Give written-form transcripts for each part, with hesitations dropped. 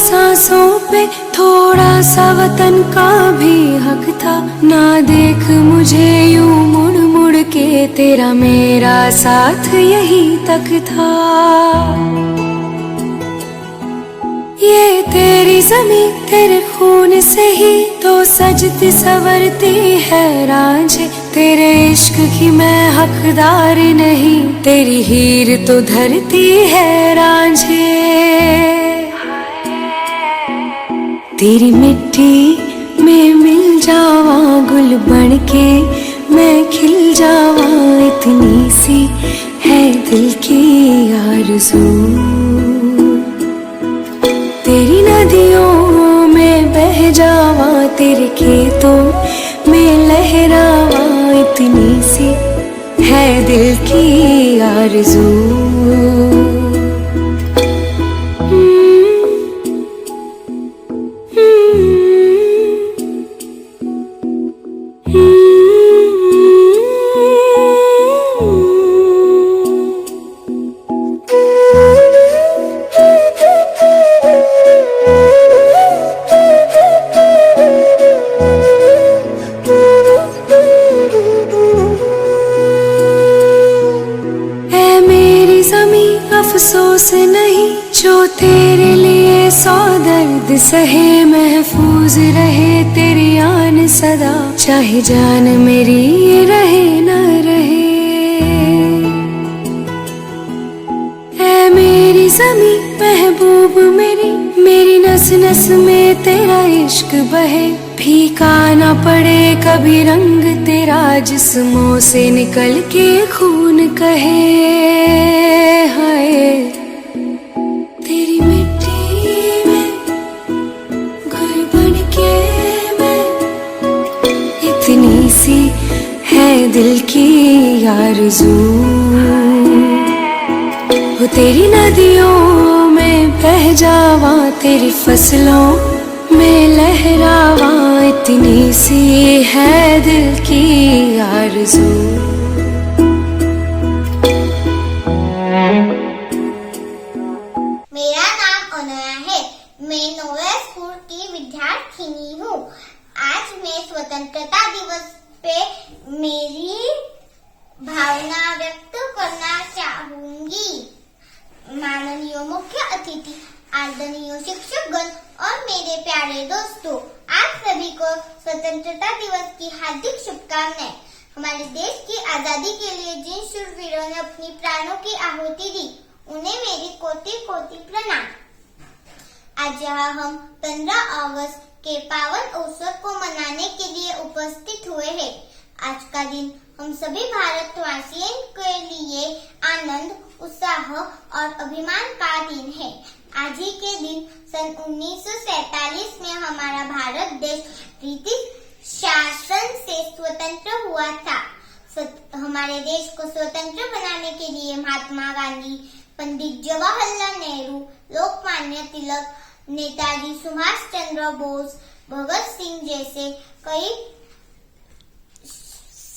सांसों पे थोड़ा सा वतन का भी हक था। ना देख मुझे यूं मुड़ मुड़ के, तेरा मेरा साथ यही तक था। ये तेरी ज़मीं तेरे खून से ही तो सजती संवरती है रांझे। तेरे इश्क की मैं हकदार नहीं, तेरी हीर तो धरती है रांझे। तेरी मिट्टी में मिल जावा गुल बनके, मैं खिल जावा, इतनी सी है दिल की आरज़ू। तेरी नदियों में बह जावा, तेरे खेतों में लहरावा, इतनी सी है दिल की आरज़ू। अफसोस नहीं जो तेरे लिए सौ दर्द सहे, महफूज रहे तेरी आन सदा, चाहे जान मेरी रहे न रहे। ऐ मेरी ज़मीं महबूब मेरी, मेरी नस नस में तेरा इश्क बहे, फीका ना पड़े कभी रंग तेरा, जिस्मों से निकल के खून कहे। हाय तेरी मिट्टी में गुल बनके मैं, इतनी सी है दिल की आरज़ू। वो तेरी नदियों में बह जावा, तेरी फसलों में लहरावा, इतनी सी है दिल की आरज़ू। मेरा नाम अनया है, मैं नोवेल स्कूल की विद्यार्थिनी हूँ। आज मैं स्वतंत्रता दिवस पे मेरी भावना व्यक्त करना चाहूंगी। माननीय मुख्य अतिथि, आदरणीय शिक्षकगण और मेरे प्यारे दोस्तों, आप सभी को स्वतंत्रता दिवस की हार्दिक शुभकामनाएं। हमारे देश की आजादी के लिए जिन शूरवीरों ने अपनी प्राणों की आहुति दी, उन्हें मेरी कोटि कोटि प्रणाम। आज यहाँ हम 15 अगस्त के पावन अवसर को मनाने के लिए उपस्थित हुए हैं। आज का दिन हम सभी भारतवासियों के लिए आनंद, उत्साह और अभिमान का दिन है। आज ही के दिन सन 1947 में हमारा भारत देश ब्रिटिश शासन से स्वतंत्र हुआ था। हमारे देश को स्वतंत्र बनाने के लिए महात्मा गांधी, पंडित जवाहरलाल नेहरू, लोकमान्य तिलक, नेताजी सुभाष चंद्र बोस, भगत सिंह जैसे कई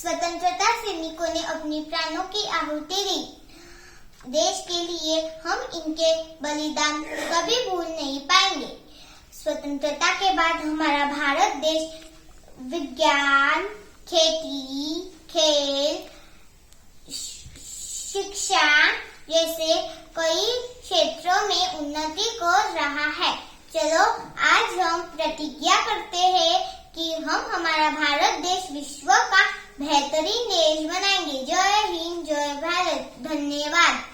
स्वतंत्रता सैनिकों ने अपनी प्राणों की आहुति दी। देश के लिए हम इनके बलिदान कभी भूल नहीं पाएंगे। स्वतंत्रता के बाद हमारा भारत देश विज्ञान, खेती, खेल, शिक्षा जैसे कई क्षेत्रों में उन्नति कर रहा है। चलो आज हम प्रतिज्ञा करते हैं कि हम हमारा भारत देश विश्व का बेहतरीन देश बनाएंगे। जय हिंद, जय भारत। धन्यवाद।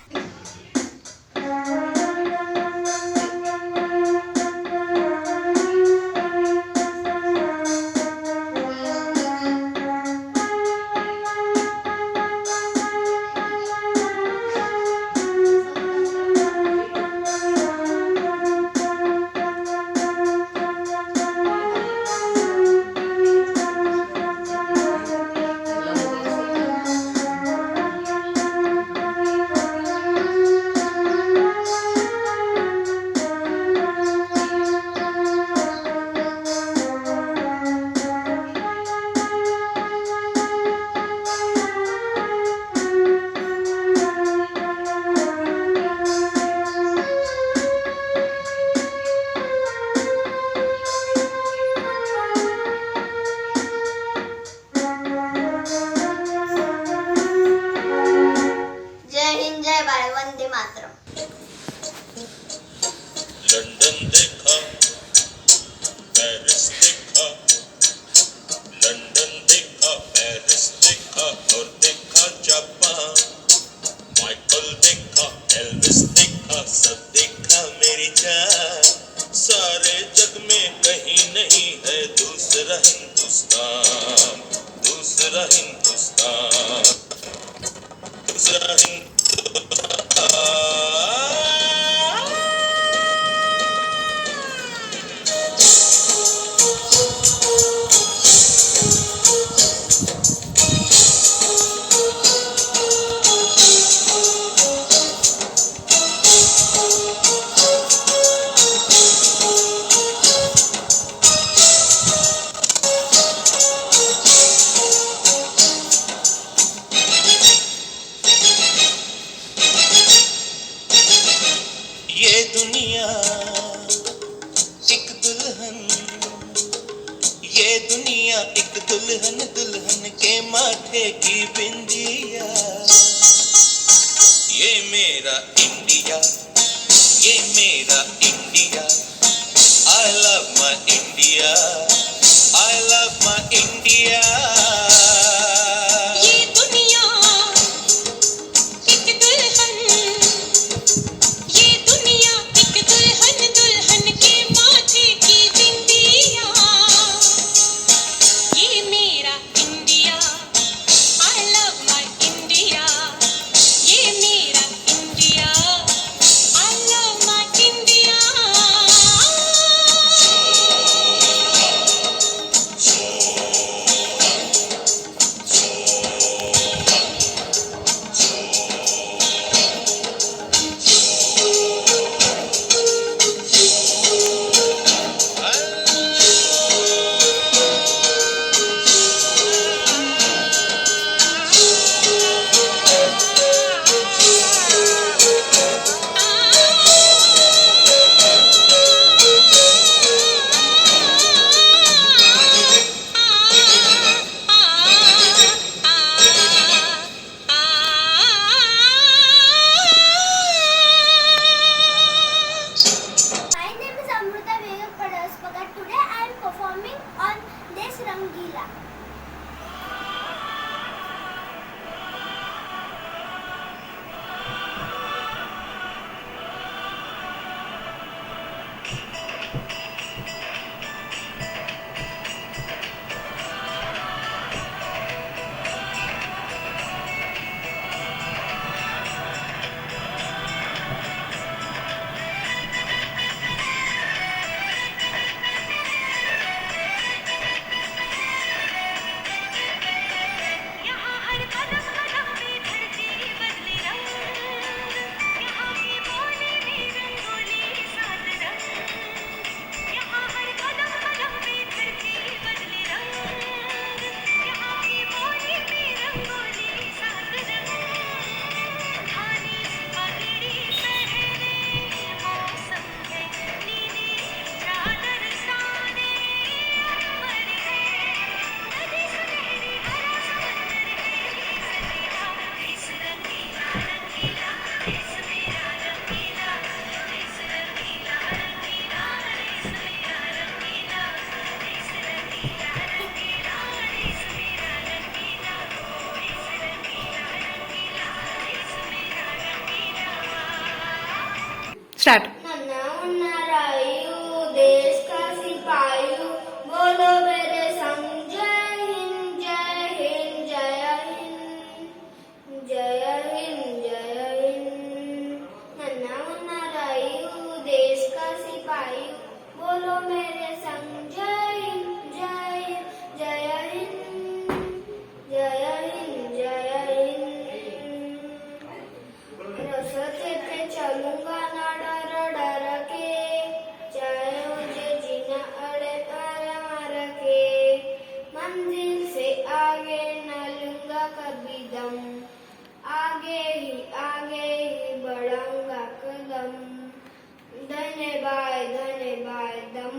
दूसरा हिंदुस्तान, दूसरा हिंदुस्तान, दूसरा हिंदुस्तान। ये दुनिया एक दुल्हन, ये दुनिया एक दुल्हन, दुल्हन के माथे की बिंदिया। ये मेरा इंडिया, ये मेरा India. I love my India, I love my India। ये दुनिया एक दुल्हन, ये दुनिया एक दुल्हन, दुल्हन के माथे की बिंदिया। ये मेरा India, I love my India। ये मेरा India, I love my India। My name is Amruta Vivek Padaspagar. Today I am performing on Desh Rangila. यहाँ हर कदम कदम पे धरती बदले रंग, यहाँ की बोली में रंगोली सात रंग। यहाँ हर कदम कदम पे धरती बदले रंग, यहाँ की बोली में रंगोली सात रंग। धानी पगड़ी पहने मौसम है नीली चादर ताने अंबर है। नदी सुनहरी हरा समंदर है इस रंगीला रंगीला, इस मेरा रंगीला, इस रंगीला रंगीला, इस मेरा रंगीला, इस रंगीला रंगीला, इस मेरा रंगीला, इस रंगीला रंगीला, इस मेरा रंगीला। स्टार्ट। नन्ना मुन्ना रायू देश का सिपाही हूँ, बोलो मेरे संग जय हिंद जय हिंद जय हिंद जय हिंद जय हिंद। नन्ना मुन्ना रायू देश का सिपाही हूँ, बोलो मेरे संग जय हिंद जय हिंद जय हिंद जय हिंद जय हिंद। रस्ते पे चलूंगा ना डर डर के, चाहे मुझे जीना अड़े पर मर के। मंजिल से आगे न लूंगा कभी दम, आगे ही बढ़ाऊंगा कदम। धन्यवाद धन्यवाद दम।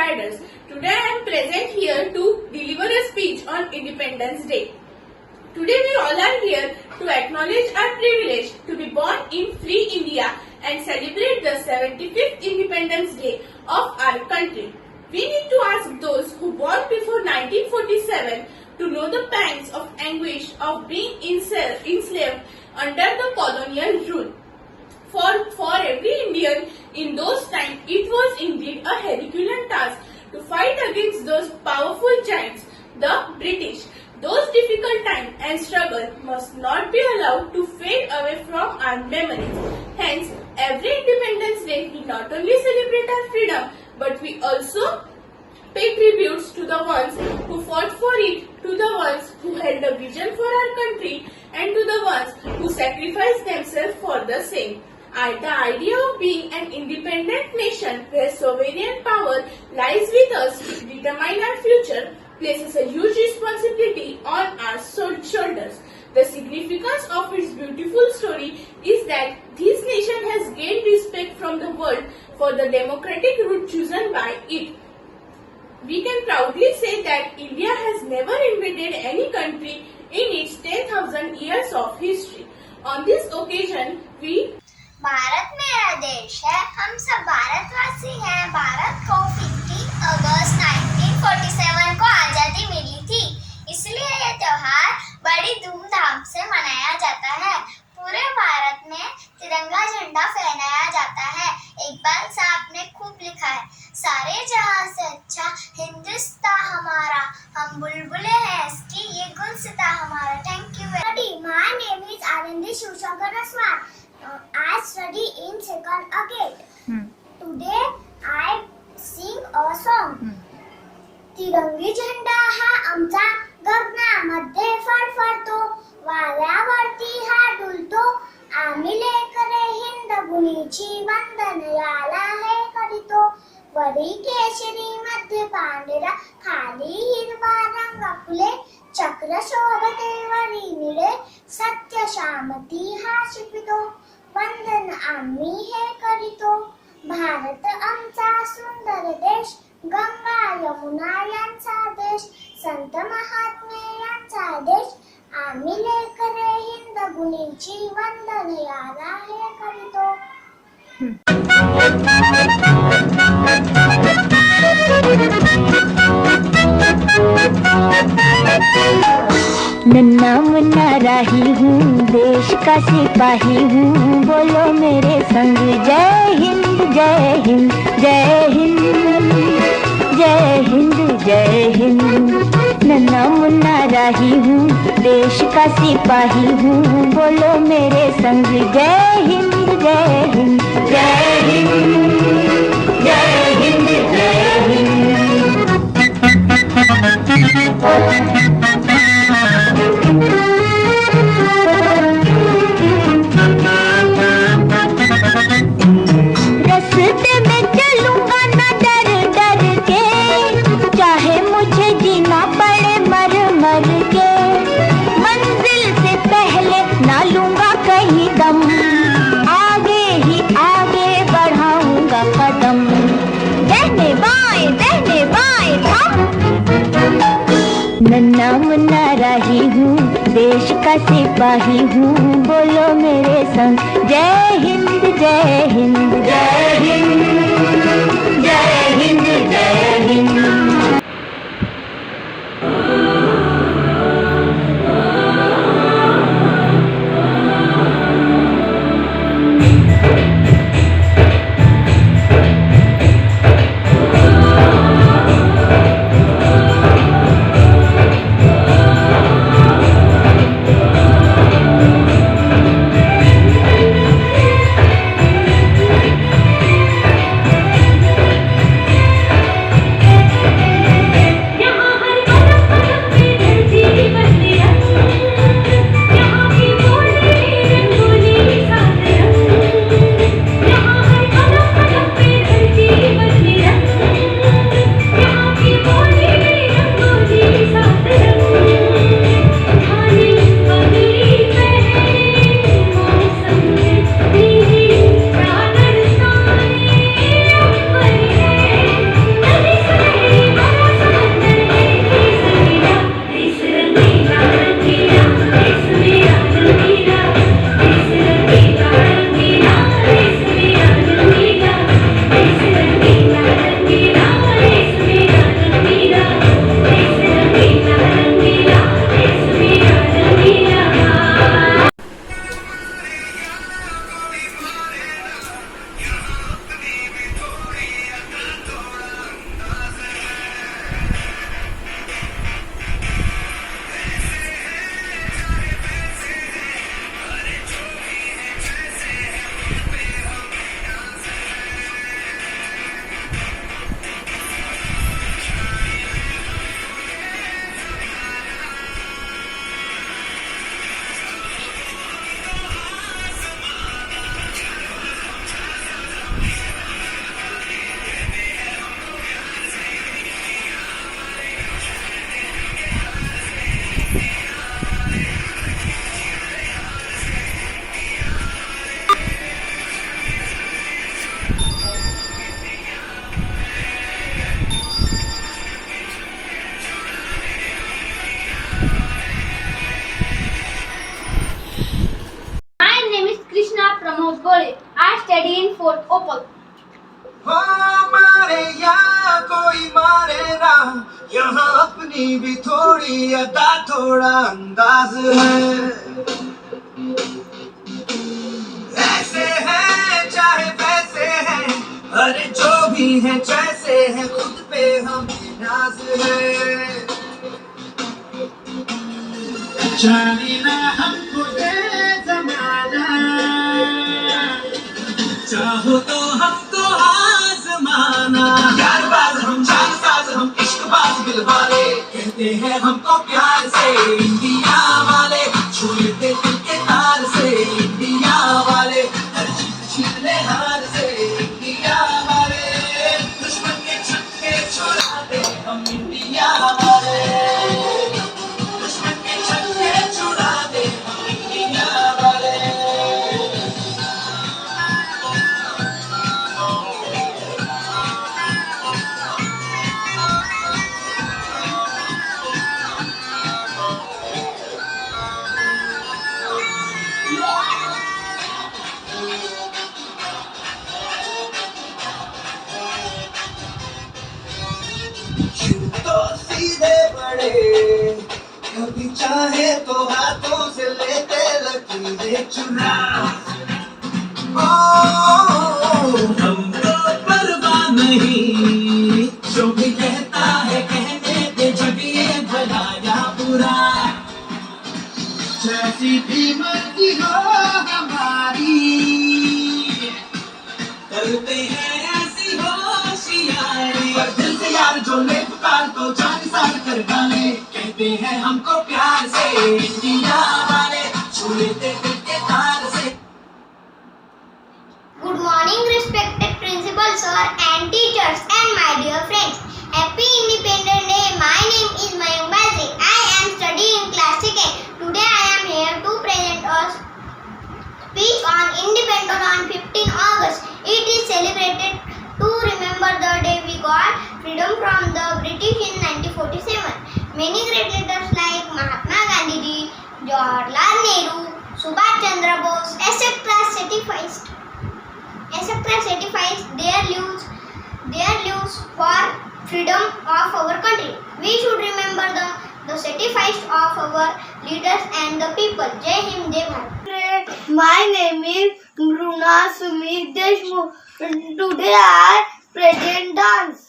riders. Today I am present here to deliver a speech on Independence Day. Today we all are here to acknowledge our privilege to be born in free India and celebrate the 75th Independence Day of our country. We need to ask those who born before 1947 to know the pangs of anguish of being enslaved under the colonial rule. For every Indian in those times, it was indeed a Herculean task to fight against those powerful giants, the British. Those difficult times and struggle must not be allowed to fade away from our memories. Hence, every Independence Day we not only celebrate our freedom, but we also pay tributes to the ones who fought for it, to the ones who held a vision for our country, and to the ones who sacrificed themselves for the same. The idea of being an independent nation where sovereign power lies with us to determine our future places a huge responsibility on our shoulders. The significance of its beautiful story is that this nation has gained respect from the world for the democratic route chosen by it. We can proudly say that India has never invaded any country in its 10,000 years of history. On this occasion, we Bharat मेरा देश है, हम सब भारतवासी हैं। भारत को 15 अगस्त 1947 को आज़ादी मिली थी, इसलिए ये त्योहार बड़ी धूमधाम से मनाया जाता है। पूरे भारत में तिरंगा झंडा फहराया जाता है। इकबाल साहब ने खूब लिखा है, सारे जहां से अच्छा हिंदुस्तान हमारा, हम बुलबुले हैं इसकी, ये गुलसिता हमारा। Thank you. My name is Anandi Shivsagar Raswan. I study in second grade. Today I sing a song. तिरंगी झेंडा हा आमचा गगनामध्ये फडफडतो, वाऱ्यावरती हा डुलतो, आम्ही लेकरे हिंद भूमीची वंदन याला हे करीतो. वरी केशरी मध्ये पांढरा, खाली हिरवा रंग फुले, चक्र शोभते वरी निळे, सत्य शामती हा शिकवितो, वंदन आम्ही हे करीतो. भारत आमचा सुंदर देश, गंगा यमुना यांचा देश, संत महात्मे यांचा देश, आम्ही लेकरे हिंद भूमीची वंदन याला हे करीतो. नन्ना मुन्ना राही हूँ, देश का सिपाही हूँ, बोलो मेरे संग जय हिंद जय हिंद जय हिंद जय हिंद जय हिंद। नन्ना मुन्ना राही हूँ, देश का सिपाही हूँ, बोलो मेरे संग जय हिंद जय हिंद जय हिंद जय हिंद जय हिंद। रास्ते में चलूंगा ना डर डर के, चाहे मुझे जीना पड़े मर मर के, मंजिल से पहले ना लूंगा कहीं दम, आगे ही आगे बढ़ाऊंगा कदम, दाहिने बाएं थम। नन्ना मुन्ना राही हूँ, देश का सिपाही हूँ, बोलो मेरे संग जय हिंद जय हिंद जय हिंद जय हिंद जय हिंद। Opal. हो मारे या कोई मारे ना, यहाँ अपनी भी थोड़ी अदा थोड़ा अंदाज है। ऐसे हैं चाहे वैसे हैं, अरे जो भी हैं जैसे हैं, खुद पे हम नाज है। जाने ना हमको दे जमाना, चाहो तो हमको आजमाना। यार बाज हम जान साज हम इश्क बाज दिल वाले, कहते हैं हमको प्यार से इंडिया वाले, छू लेते दिल के तार से इंडिया वाले, हर चीज छीन ले हार से इंडिया वाले, दुश्मन के छक्के छुड़ाते हम इंडिया वाले, दुश्मन के छक्के छुड़ाते हम इंडिया वाले। तो सीधे बड़े, कभी चाहे तो हाथों से लेते लकीरें चुरा। हमको परवाह नहीं, जो भी कहता है कहने दे, जब ये भला या बुरा, जैसी भी मर्जी हो हमारी, करते हैं ऐसी होशियारी। पर दिल से यार जो ले पुकार तो जान सार कर डाले, कहते हैं हमको प्यार से इंडिया वाले, छू लेते दिल के तार से। Good morning, respected principal sir and teachers and my dear friends. Happy Independence Day. My name is Mayur Bazi. I am studying class 2nd. Today I am here to present a speech on Independence on 15 August. It is celebrated to remember the day we got freedom from the British in 1947. Many great leaders like Mahatma Gandhi, Jawaharlal Nehru, Subhash Chandra Bose, etc. sacrificed their lives for freedom of our country. We should remember the sacrifice of our leaders and the people. Jai Hind, Jai Bharat. My name is Mruna Sumit Deshmukh. Today I present dance.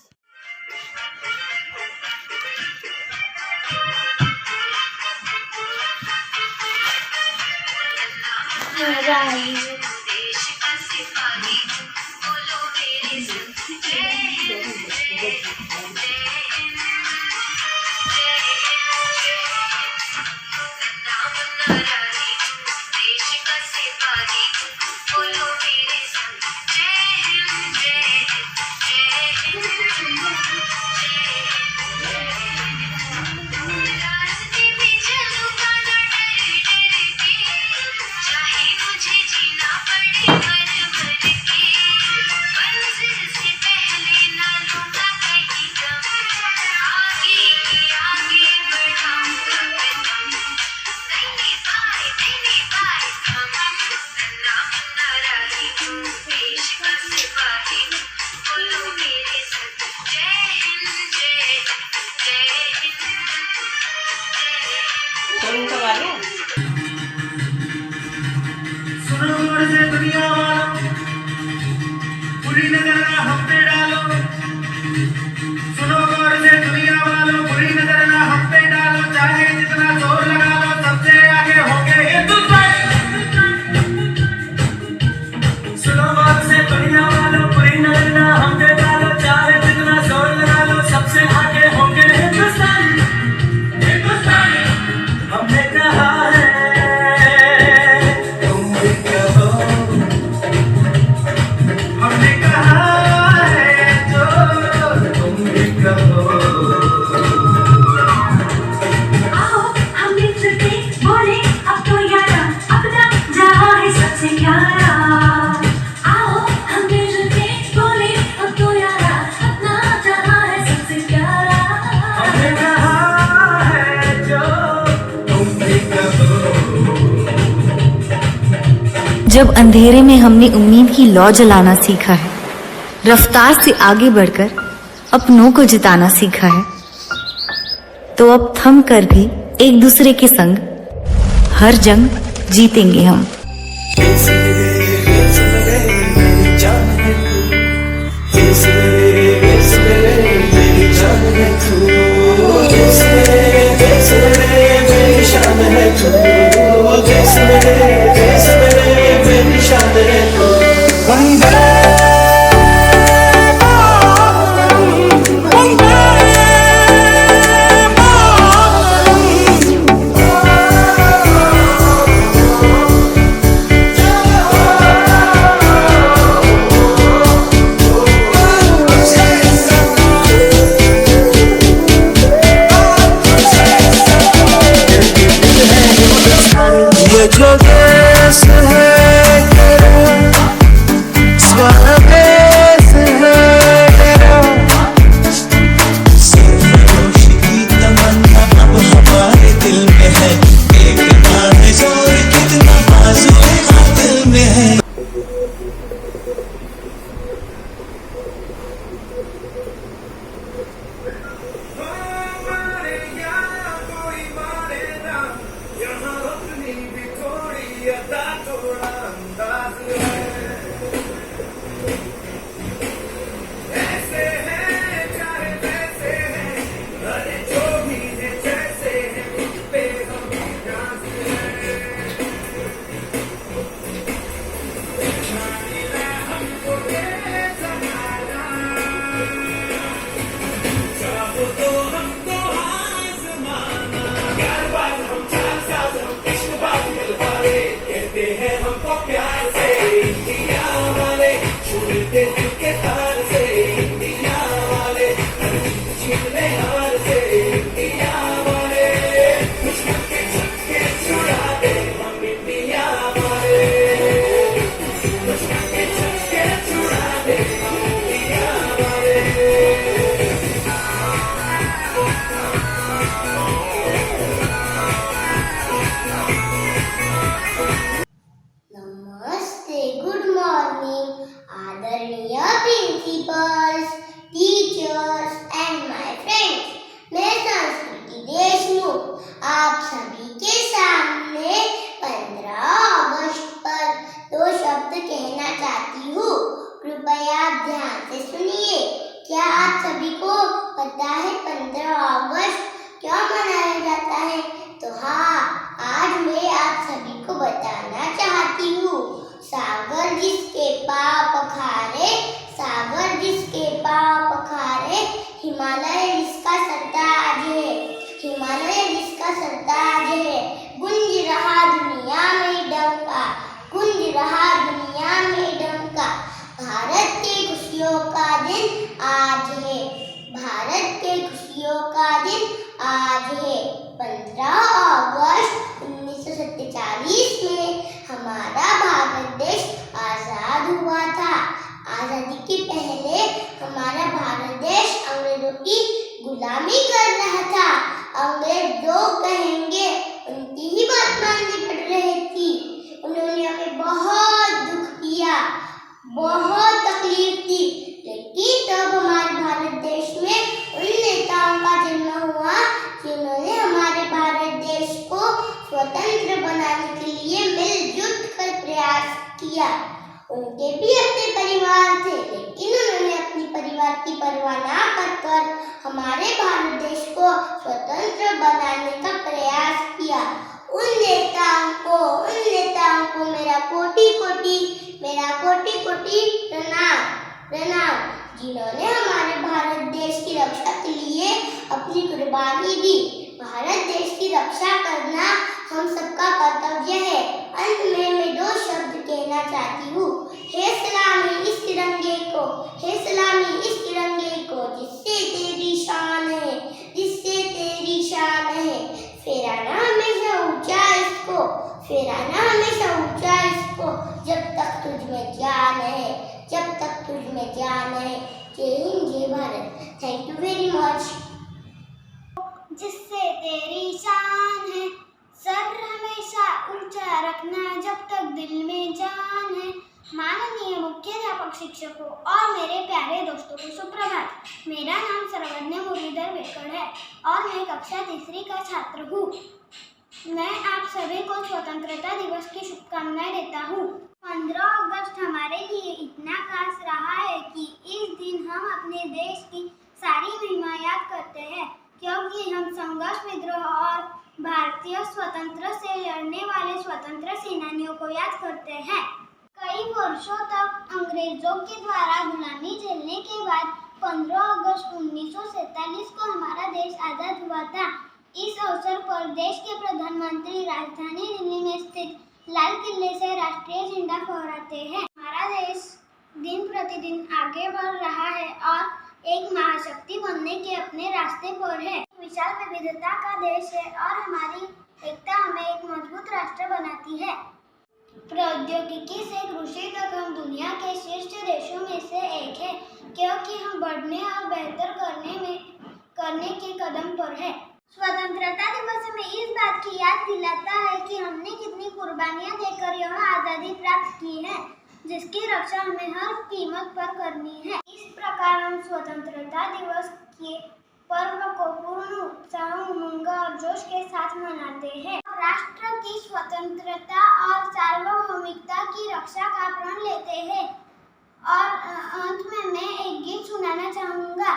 सुनो गौर से दुनिया वालों, बुरी नजर ना हम पे डालो। सुनो गौर से दुनिया वालों, बुरी नजर ना हम पे डालो, चाहे जितना जोर लगा लो, सबसे आगे होंगे हिंदुस्तान। सुनो गौर से दुनिया वालों, बुरी नजर ना हम पे डालो, चाहे जितना जोर लगा लो, सबसे आगे होंगे हिंदुस्तान। हिंदुस्तान हमने कहा है, हमने कहा है जो तुम भी कहो। आओ हम मिलके बोले अब तो यारा, अपना जहां है सबसे प्यारा। आओ हम मिलके बोले अब तो यारा, अपना जहां है सबसे प्यारा। हमने कहा है जो तुम भी कहो। जब अंधेरे में हमने उम्मीद की लौ जलाना सीखा है, रफ्तार से आगे बढ़कर अपनों को जिताना सीखा है, तो अब थम कर भी एक दूसरे के संग हर जंग जीतेंगे हम। जो देश है तेरा, स्वदेश है तेरा, सरफरोश की तमन्ना अब हमारे दिल में है, देखना है जोर कितना बाजू दिल में है। नमस्ते, गुड मॉर्निंग आदरणीय principles, teachers and my friends. मैं संस्कृति देशमुख आप सभी के सामने 15 अगस्त पर 2 शब्द कहना चाहती हूँ। कृपया आप ध्यान से सुनिए। क्या आप सभी को पता है 15 अगस्त क्यों मनाया जाता है? तो हाँ, आज मैं आप सभी को बताना चाहती हूँ। सागर जिसके पाँव पखारे, सागर जिसके पाँव पखारे, हिमालय जिसका सरताज है, हिमालय जिसका सरताज है। गुंज रहा दुनिया में डंका, गुंज रहा दुनिया में डंका। भारत के खुशियों का दिन आज है, भारत के खुशियों का दिन आज है। 15 अगस्त 1947 में हमारा भारत देश आजाद हुआ था। आजादी के पहले हमारा भारत देश अंग्रेजों की गुलामी कर रहा था। अंग्रेज जो कहेंगे उनकी ही बात माननी पड़ रही थी। उन्होंने हमें बहुत दुख दिया, बहुत तकलीफ दी, लेकिन तब हमारे भारत देश में उन नेताओं का जन्म हुआ जिन्होंने हमारे भारत देश को स्वतंत्र बनाने के लिए मिलजुल कर प्रयास किया। उनके भी अपने परिवार थे, लेकिन उन्होंने अपनी परिवार की परवाह ना कर हमारे भारत देश को स्वतंत्र बनाने का प्रयास किया। उन नेताओं को मेरा कोटि कोटि प्रणाम, जिन्होंने हमारे भारत देश की रक्षा के लिए अपनी कुर्बानी दी। भारत देश की रक्षा करना हम सबका कर्तव्य है। अंत में मैं 2 शब्द कहना चाहती हूँ। हे सलामी इस तिरंगे को, हे सलामी इस तिरंगे को, जिससे तेरी शान है, जिससे तेरी शान है। फहराना हमेशा ऊंचा इसको, फहराना हमेशा ऊंचा इसको, जब तक तुझ में जान है, जब तक तुझ में जान है। जय हिंद, जय Bharat. Thank you very much. जिससे तेरी शान है, सर हमेशा ऊंचा रखना जब तक दिल में जान है। माननीय मुख्याध्यापक, शिक्षकों और मेरे प्यारे दोस्तों को सुप्रभात। मेरा नाम सर्वज्ञ मुरलीधर वेकड़ है और मैं कक्षा 3री का छात्र हूँ। मैं आप सभी को स्वतंत्रता दिवस की शुभकामनाएं देता हूँ। 15 अगस्त हमारे लिए इतना खास रहा है कि इस दिन हम अपने देश की सारी महिमा याद करते हैं, क्योंकि हम संघर्ष, विद्रोह और भारतीय स्वतंत्र से लड़ने वाले स्वतंत्र सेनानियों को याद करते हैं। कई वर्षों तक अंग्रेजों के द्वारा गुलामी झेलने के बाद 15 अगस्त 1947 को हमारा देश आजाद हुआ था। इस अवसर पर देश के प्रधानमंत्री राजधानी दिल्ली में स्थित लाल किले से राष्ट्रीय झंडा फहराते हैं। हमारा देश दिन प्रतिदिन आगे बढ़ रहा है और एक महाशक्ति बनने के अपने रास्ते पर है। विशाल विविधता का देश है और हमारी एकता हमें एक मजबूत राष्ट्र बनाती है। प्रौद्योगिकी से कृषि तक हम दुनिया के शीर्ष देशों में से एक है, क्योंकि हम बढ़ने और बेहतर करने के कदम पर है। स्वतंत्रता दिवस हमें इस बात की याद दिलाता है कि हमने कितनी कुर्बानियां देकर यह आज़ादी प्राप्त की है, जिसकी रक्षा हमें हर कीमत पर करनी है। इस प्रकार हम स्वतंत्रता दिवस के पर्व को पूर्ण उत्साह, उमंग और जोश के साथ मनाते हैं। राष्ट्र की स्वतंत्रता और सार्वभौमिकता की रक्षा का प्रण लेते हैं। और अंत में मैं एक गीत सुनाना चाहूँगा।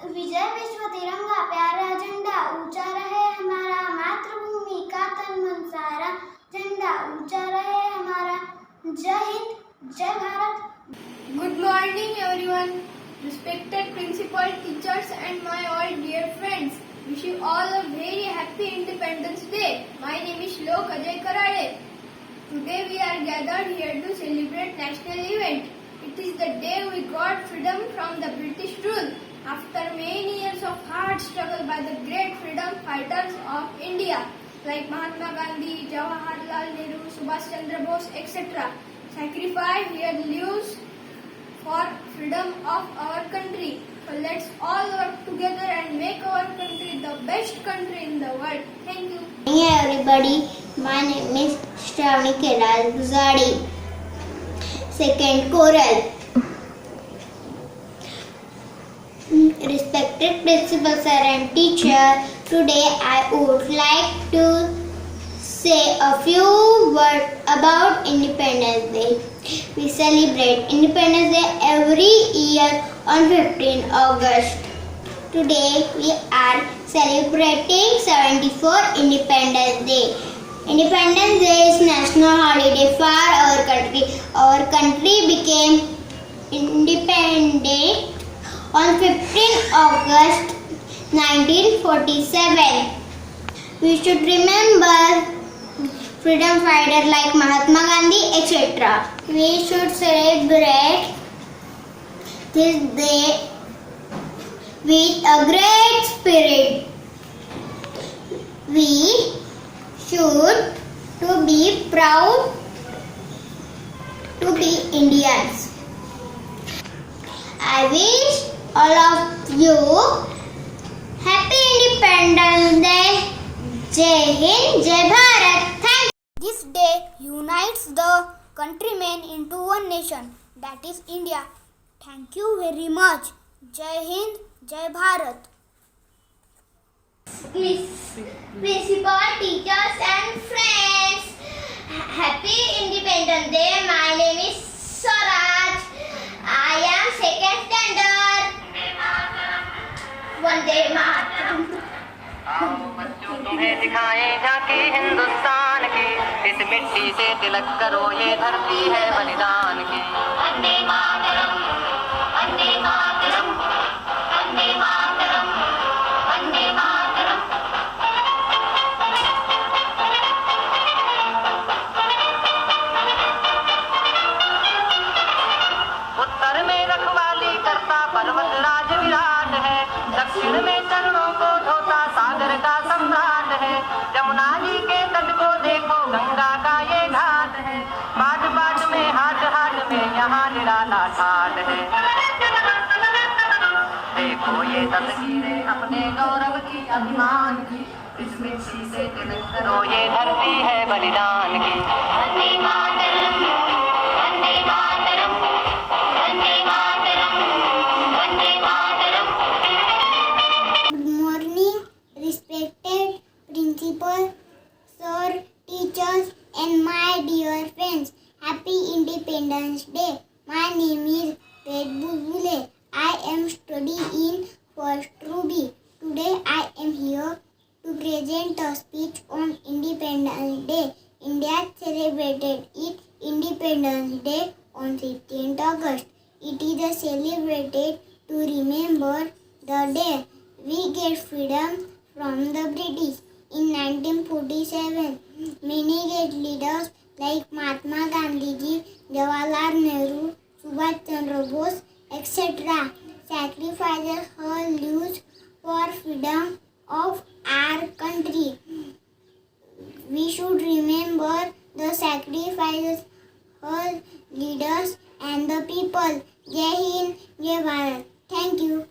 विजय विश्व तिरंगा प्यारा झंडा, ऊंचा रहे हमारा मातृभूमि का तन मन सारा, झंडा ऊंचा रहे हमारा। जय हिंद, जय Bharat. Good morning everyone, respected principal, teachers and my all dear friends. Wish you all a very happy Independence Day. My name is Shlok Ajay Karade. Today we are gathered here to celebrate national event. It is the day we got freedom from the British rule. After many years of hard struggle by the great freedom fighters of India like Mahatma Gandhi, Jawaharlal Nehru, Subhash Chandra Bose, etc. sacrificed their lives for freedom of our country. So let's all work together and make our country the best country in the world. Thank you. Hey everybody, my name is Shravani Kelal Buzadi. Second choral. Respected principal sir and teacher, today I would like to say a few words about Independence Day. We celebrate Independence Day every year on 15 August. Today we are celebrating 74th Independence Day. Independence Day is national holiday for our country. Our country became independent on 15 August 1947. We should remember freedom fighters like Mahatma Gandhi, etc. We should celebrate this day with a great spirit. We should to be proud to be Indians. I wish all of you happy Independence Day. Jai Hind, Jai Bharat. Thank you. This day unites the countrymen into one nation, that is India. Thank you very much. Jai Hind, Jai Bharat. Principal, teachers and friends, happy Independence Day. My name is Swaraj. I am second standard. Vande Mataram. आओ बच्चों तुम्हें दिखाएं झांकी हिंदुस्तान की, इस मिट्टी से तिलक करो ये धरती है बलिदान की। वंदे मातरम, वंदे मातरम, वंदे मातरम, वंदे मातरम। उत्तर में रखवाली करता पर्वत राज विराट है, दक्षिण में चरणों को धोता सागर का सम्राट है। जमुना जी के तट को देखो गंगा का ये घाट है, बाट बाट में हाट हाट में यहाँ निराला ठाट है। देखो ये तस्वीरें अपने गौरव की, अभिमान की, तो ये धरती है बलिदान की। Vande Mataram, Vande Mataram, Vande Mataram, Vande Mataram. Good morning, respected principal, sir, teachers, and my dear friends. Happy Independence Day. My name is Ved Bulbule. I am studying in First Ruby. Today I am here to present a speech on Independence Day. India celebrated its Independence Day on 15th August. It is celebrated to remember the day we get freedom from the British. In 1947, many great leaders like Mahatma Gandhi, Jawaharlal Nehru, Subhash Chandra Bose, etc. sacrificed her lives for freedom of our country. We should remember the sacrifices of leaders and the people. Jai Hind, Jai Bharat. Thank you.